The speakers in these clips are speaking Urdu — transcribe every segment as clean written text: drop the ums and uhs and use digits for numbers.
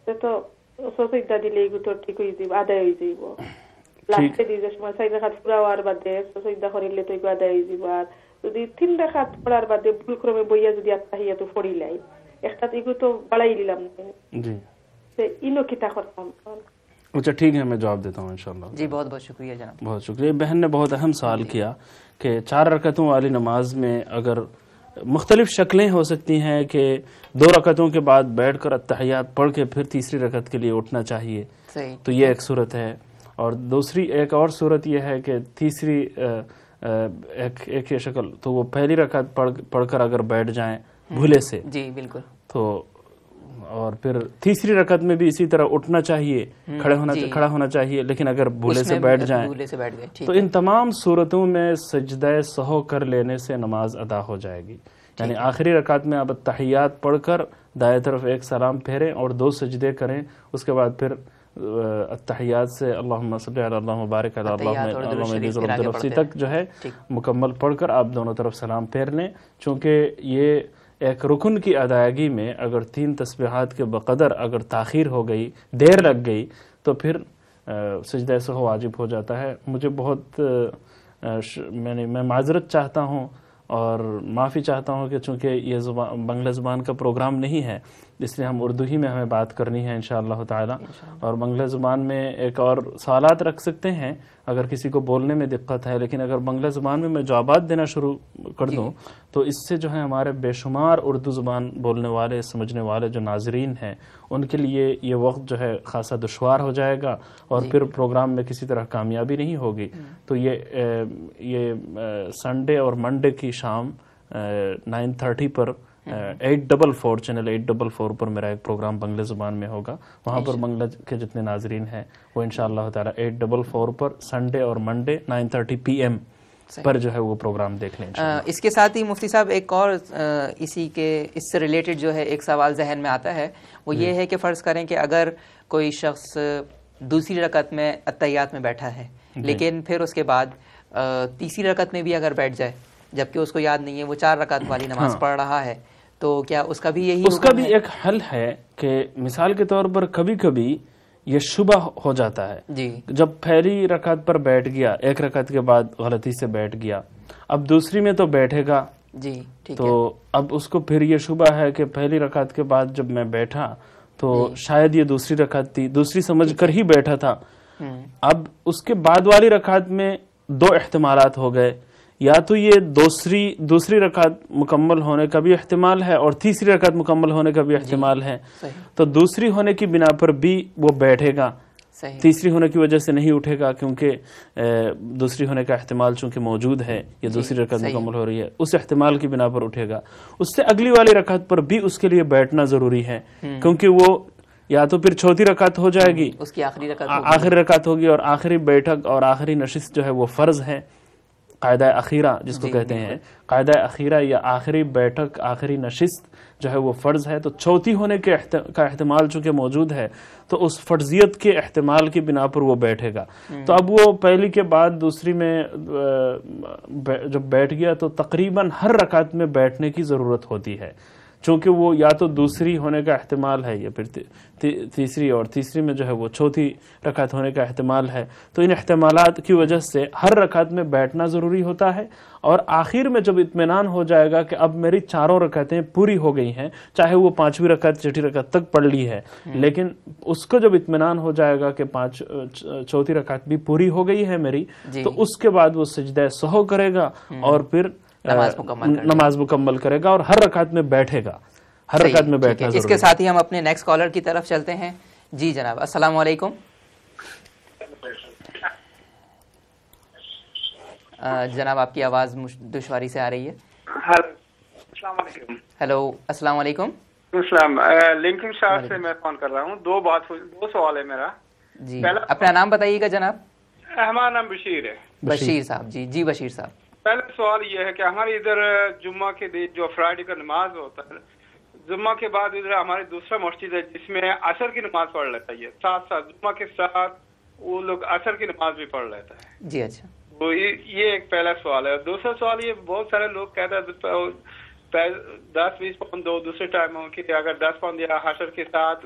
তো সসইদা দিলেই তো ঠিক হয়ে যাব, আদায় হয়ে যাব। লাস্টে দিয়ে যে সময় 4 রাকাত পুরা হওয়ার বাদে সসইদা করিলে তো আদায় হয়ে যাব। আর যদি 3 রাকাত পড়ার বাদে ভুলক্রমে বইয়া যদি আত্তাহিয়াতু পড়িলাই একটা এগু তো বাড়াই দিলাম জি, তো ইনো কিতা করতাম। اچھا ٹھیک ہے، میں جواب دیتا ہوں انشاءاللہ جی بہت بہت شکریہ جناب، بہت شکریہ۔ بہن نے بہت اہم سوال کیا کہ 4 رکعتوں والی نماز میں اگر مختلف شکلیں ہو سکتی ہیں کہ 2 رکعتوں کے بعد بیٹھ کر اتحیات پڑھ کے پھر تیسری رکعت کے لیے اٹھنا چاہیے، تو یہ ایک صورت ہے، اور دوسری ایک اور صورت یہ ہے کہ تیسری ایک یہ شکل تو وہ پہلی رکعت پڑھ کر اگر بیٹھ جائیں بھولے سے جی بالکل، تو اور پھر تیسری رکعت میں بھی اسی طرح اٹھنا چاہیے، کھڑا ہونا چاہیے، لیکن اگر بھولے سے بیٹھ جائیں تو ان تمام صورتوں میں سجدہ سہو کر لینے سے نماز ادا ہو جائے گی۔ یعنی آخری رکعت میں آپ التحیات پڑھ کر دائیں طرف ایک سلام پھیریں اور 2 سجدے کریں، اس کے بعد پھر التحیات سے اللہم صلی علی اللہم بارک علی اللہم انی ظلمت نفسی تک جو ہے مکمل پڑھ کر آپ دونوں طرف سلام پھیر لیں، چونکہ یہ ایک رکن کی ادائیگی میں اگر 3 تسبیحات کے بقدر اگر تاخیر ہو گئی، دیر لگ گئی، تو پھر سجدہ سہو واجب ہو جاتا ہے۔ مجھے بہت میں معذرت چاہتا ہوں اور معافی چاہتا ہوں کہ چونکہ یہ بنگلہ زبان کا پروگرام نہیں ہے، اس لیے ہم اردو ہی میں ہمیں بات کرنی ہے انشاءاللہ تعالی، اور بنگلہ زبان میں ایک اور سوالات رکھ سکتے ہیں اگر کسی کو بولنے میں دقت ہے، لیکن اگر بنگلہ زبان میں جوابات دینا شروع کر دوں تو اس سے جو ہے ہمارے بے شمار اردو زبان بولنے والے سمجھنے والے جو ناظرین ہیں ان کے لیے یہ وقت جو ہے خاصا دشوار ہو جائے گا، اور پھر پروگرام میں کسی طرح کامیابی نہیں ہوگی۔ تو یہ سنڈے اور منڈے کی شام 9:30 پر 844 چینل 844 پر میرا ایک پروگرام بنگلہ زبان میں ہوگا، وہاں پر بنگلہ کے جتنے ناظرین ہیں وہ انشاءاللہ تعالی 844 پر سنڈے اور منڈے 9:30 PM پر جو ہے وہ پروگرام دیکھ لیں۔ اس کے ساتھ ہی مفتی صاحب ایک اور اس سے ریلیٹڈ جو ہے ایک سوال ذہن میں آتا ہے، وہ یہ ہے کہ فرض کریں کہ اگر کوئی شخص دوسری رکعت میں اتحیات میں بیٹھا ہے لیکن پھر اس کے بعد تیسری رکعت میں بھی اگر بیٹھ جائے جبکہ اس کو یاد نہیں ہے، وہ 4 رکعت والی نماز پڑھ رہا ہے، تو کیا اس کا بھی یہی؟ اس کا بھی ایک حل ہے کہ مثال کے طور پر کبھی کبھی یہ شبہ ہو جاتا ہے جی، جب پہلی رکعت پر بیٹھ گیا، 1 رکعت کے بعد غلطی سے بیٹھ گیا، اب دوسری میں تو بیٹھے گا جی ٹھیک، تو اب اس کو پھر یہ شبہ ہے کہ پہلی رکعت کے بعد جب میں بیٹھا تو شاید یہ دوسری رکعت تھی، دوسری سمجھ کر ہی بیٹھا تھا۔ اب اس کے بعد والی رکعت میں 2 احتمالات ہو گئے، یا تو یہ دوسری رکعت مکمل ہونے کا بھی احتمال ہے اور تیسری رکعت مکمل ہونے کا بھی احتمال ہے، تو دوسری ہونے کی بنا پر بھی وہ بیٹھے گا، تیسری ہونے کی وجہ سے نہیں اٹھے گا، کیونکہ دوسری ہونے کا احتمال چونکہ موجود ہے، یہ دوسری رکعت مکمل ہو رہی ہے، اس احتمال کی بنا پر اٹھے گا۔ اس سے اگلی والی رکعت پر بھی اس کے لیے بیٹھنا ضروری ہے، کیونکہ وہ یا تو پھر چوتھی رکعت ہو جائے گی، اس کی آخری رکعت ہوگی، اور آخری بیٹھک اور آخری نشست جو ہے وہ فرض ہے، قاعدہ اخیرہ جس کو کہتے ہیں، قاعدہ اخیرہ یا آخری بیٹھک آخری نشست جو ہے وہ فرض ہے، تو چوتھی ہونے کا احتمال چونکہ موجود ہے تو اس فرضیت کے احتمال کی بنا پر وہ بیٹھے گا۔ تو اب وہ پہلی کے بعد دوسری میں جب بیٹھ گیا تو تقریباً ہر رکعت میں بیٹھنے کی ضرورت ہوتی ہے، چونکہ وہ یا تو دوسری ہونے کا احتمال ہے یا پھر تیسری، اور تیسری میں جو ہے وہ چوتھی رکعت ہونے کا احتمال ہے، تو ان احتمالات کی وجہ سے ہر رکعت میں بیٹھنا ضروری ہوتا ہے، اور آخر میں جب اطمینان ہو جائے گا کہ اب میری 4 رکعتیں پوری ہو گئی ہیں، چاہے وہ 5ویں رکعت 6ٹھی رکعت تک پڑھ لی ہے، لیکن اس کو جب اطمینان ہو جائے گا کہ 4تھی رکعت بھی پوری ہو گئی ہے میری، تو اس کے بعد وہ سجدہ سہو کرے گا اور پھر نماز مکمل کرے گا، اور ہر رکعت میں بیٹھے گا، ہر رکعت میں بیٹھنا ضروری ہے۔ اس کے ساتھ ہی ہم اپنے نیکسٹ کالر کی طرف چلتے ہیں۔ جی جناب السلام علیکم۔ جناب آپ کی آواز دشواری سے آ رہی ہے۔ السلام علیکم۔ ہیلو السلام علیکم۔ السلام، لنکن شہر سے میں فون کر رہا ہوں، 2 سوال ہے میرا۔ جی اپنا نام بتائیے گا جناب۔ ہمارا نام بشیر ہے۔ بشیر صاحب، جی بشیر صاحب۔ پہلا سوال یہ ہے کہ ہمارے ادھر جمعہ کے دن جو فرائیڈے کا نماز ہوتا ہے، جمعہ کے بعد ادھر ہماری دوسرا مسجد ہے جس میں عصر کی نماز پڑھ لیتا ہے، ساتھ ساتھ جمعہ کے ساتھ وہ لوگ عصر کی نماز بھی پڑھ لیتا ہے۔ جی اچھا، وہ یہ ایک پہلا سوال ہے۔ دوسرا سوال یہ بہت سارے لوگ کہتے ہیں 10-20 پاؤنڈ دو، دوسرے ٹائم کہ اگر 10 پاؤنڈ یا حشر کے ساتھ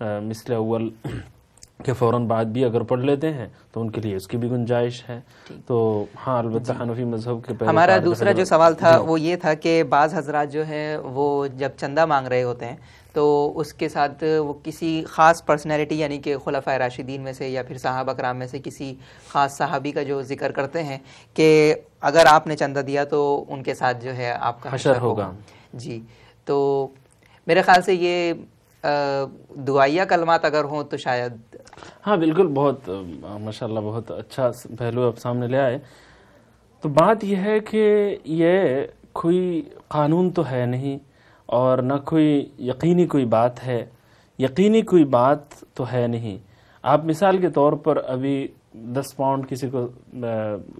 مثل اول کے فوراً بعد بھی اگر پڑھ لیتے ہیں تو ان کے لیے اس کی بھی گنجائش ہے. تو ہاں البتہ حنفی مذہب کے ہمارا دوسرا جو سوال تھا وہ یہ تھا کہ بعض حضرات جو ہیں وہ جب چندہ مانگ رہے ہوتے ہیں تو اس کے ساتھ وہ کسی خاص پرسنالٹی یعنی کہ خلفائے راشدین میں سے یا پھر صحابہ کرام میں سے کسی خاص صحابی کا جو ذکر کرتے ہیں کہ اگر آپ نے چندہ دیا تو ان کے ساتھ جو ہے آپ کا حشر ہوگا. جی تو میرے خیال سے یہ دعائیہ کلمات اگر ہوں تو شاید ہاں بالکل بہت ماشاءاللہ بہت اچھا پہلو آپ سامنے لے آئے. تو بات یہ ہے کہ یہ کوئی قانون تو ہے نہیں اور نہ کوئی یقینی کوئی بات ہے. یقینی کوئی بات تو ہے نہیں. آپ مثال کے طور پر ابھی 10 پاؤنڈ کسی کو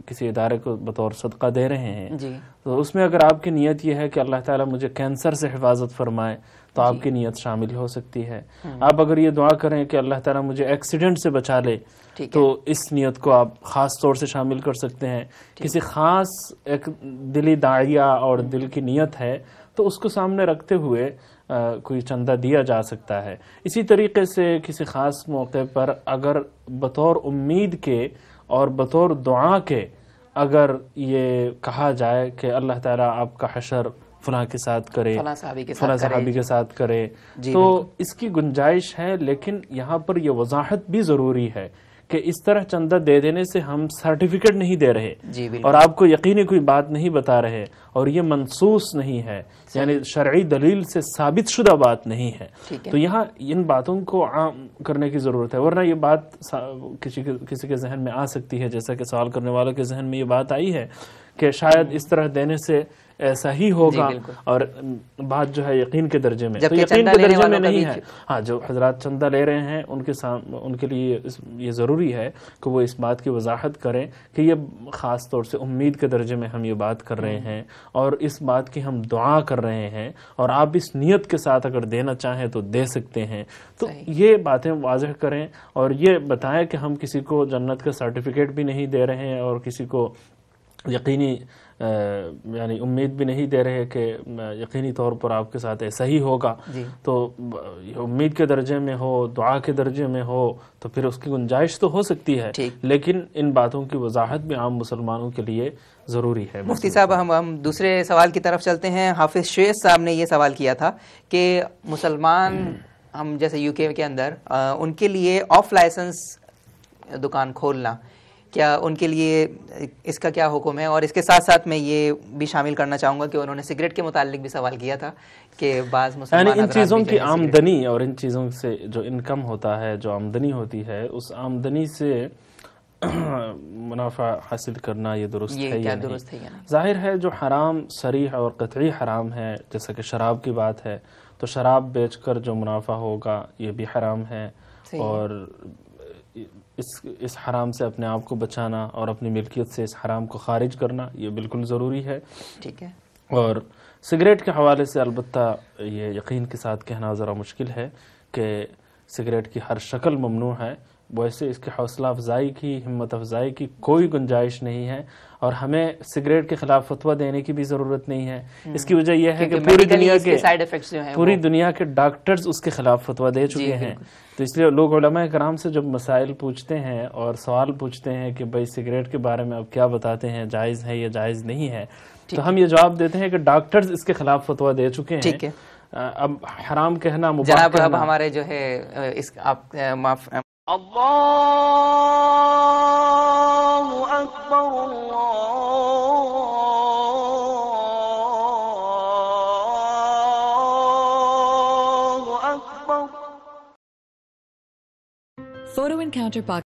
کسی ادارے کو بطور صدقہ دے رہے ہیں جی. تو اس میں اگر آپ کی نیت یہ ہے کہ اللہ تعالیٰ مجھے کینسر سے حفاظت فرمائے تو آپ کی نیت شامل ہو سکتی ہے. آپ اگر یہ دعا کریں کہ اللہ تعالیٰ مجھے ایکسیڈنٹ سے بچا لے تو اس نیت کو آپ خاص طور سے شامل کر سکتے ہیں. کسی خاص ایک دلی داعیہ اور دل کی نیت ہے تو اس کو سامنے رکھتے ہوئے کوئی چندہ دیا جا سکتا ہے. اسی طریقے سے کسی خاص موقع پر اگر بطور امید کے اور بطور دعا کے اگر یہ کہا جائے کہ اللہ تعالیٰ آپ کا حشر فلاں کے ساتھ کرے, فلاں صحابی کے ساتھ کرے, تو اس کی گنجائش ہے. لیکن یہاں پر یہ وضاحت بھی ضروری ہے کہ اس طرح چندہ دے دینے سے ہم سرٹیفکیٹ نہیں دے رہے اور آپ کو یقینی کوئی بات نہیں بتا رہے اور یہ منصوص نہیں ہے, یعنی شرعی دلیل سے ثابت شدہ بات نہیں ہے. تو یہاں ان باتوں کو عام کرنے کی ضرورت ہے, ورنہ یہ بات کسی کے ذہن میں آ سکتی ہے, جیسا کہ سوال کرنے والوں کے ذہن میں یہ بات آئی ہے کہ شاید اس طرح دینے سے ایسا ہی ہوگا اور بات جو ہے یقین کے درجے میں, تو یقین کے درجے میں نہیں ہے. ہاں جو حضرات چندہ لے رہے ہیں ان کے لیے یہ ضروری ہے کہ وہ اس بات کی وضاحت کریں کہ یہ خاص طور سے امید کے درجے میں ہم یہ بات کر رہے ہیں اور اس بات کی ہم دعا کر رہے ہیں, اور آپ اس نیت کے ساتھ اگر دینا چاہیں تو دے سکتے ہیں. تو یہ باتیں واضح کریں اور یہ بتائیں کہ ہم کسی کو جنت کا سرٹیفکیٹ بھی نہیں دے رہے ہیں اور کسی کو یقینی یعنی امید بھی نہیں دے رہے کہ یقینی طور پر آپ کے ساتھ ایسا ہی ہوگا. تو امید کے درجے میں ہو, دعا کے درجے میں ہو تو پھر اس کی گنجائش تو ہو سکتی ہے, لیکن ان باتوں کی وضاحت بھی عام مسلمانوں کے لیے ضروری ہے. مفتی صاحب ہم دوسرے سوال کی طرف چلتے ہیں. حافظ شیخ صاحب نے یہ سوال کیا تھا کہ مسلمان ہم جیسے یو کے اندر ان کے لیے آف لائسنس دکان کھولنا, کیا ان کے لیے اس کا کیا حکم ہے؟ اور اس کے ساتھ ساتھ میں یہ بھی شامل کرنا چاہوں گا کہ انہوں نے سگریٹ کے متعلق بھی سوال کیا تھا کہ بعض مسلمان یعنی ان چیزوں کی آمدنی اور ان چیزوں سے جو انکم ہوتا ہے, جو آمدنی ہوتی ہے, اس آمدنی سے منافع حاصل کرنا یہ درست ہے یا نہیں؟ ظاہر ہے جو حرام صریح اور قطعی حرام ہے, جیسا کہ شراب کی بات ہے, تو شراب بیچ کر جو منافع ہوگا یہ بھی حرام ہے, اور اس حرام سے اپنے آپ کو بچانا اور اپنی ملکیت سے اس حرام کو خارج کرنا یہ بالکل ضروری ہے. ٹھیک ہے. اور سگریٹ کے حوالے سے البتہ یہ یقین کے ساتھ کہنا ذرا مشکل ہے کہ سگریٹ کی ہر شکل ممنوع ہے. ویسے اس کی حوصلہ افزائی کی, ہمت افزائی کی کوئی گنجائش نہیں ہے, اور ہمیں سگریٹ کے خلاف فتویٰ دینے کی بھی ضرورت نہیں ہے. اس کی وجہ یہ ہے کہ پوری دنیا کے ڈاکٹرز اس کے خلاف فتویٰ دے چکے ہیں. تو اس لیے لوگ علماء کرام سے جب مسائل پوچھتے ہیں اور سوال پوچھتے ہیں کہ بھائی سگریٹ کے بارے میں اب کیا بتاتے ہیں, جائز ہے یا جائز نہیں ہے, تو ہم یہ جواب دیتے ہیں کہ ڈاکٹرز اس کے خلاف فتویٰ دے چکے ہیں. اب حرام کہنا مباح کہنا, اب ہمارے جو ہے اس آپ معاف اللہ اکبر اللہ اکبر. Photo Encounter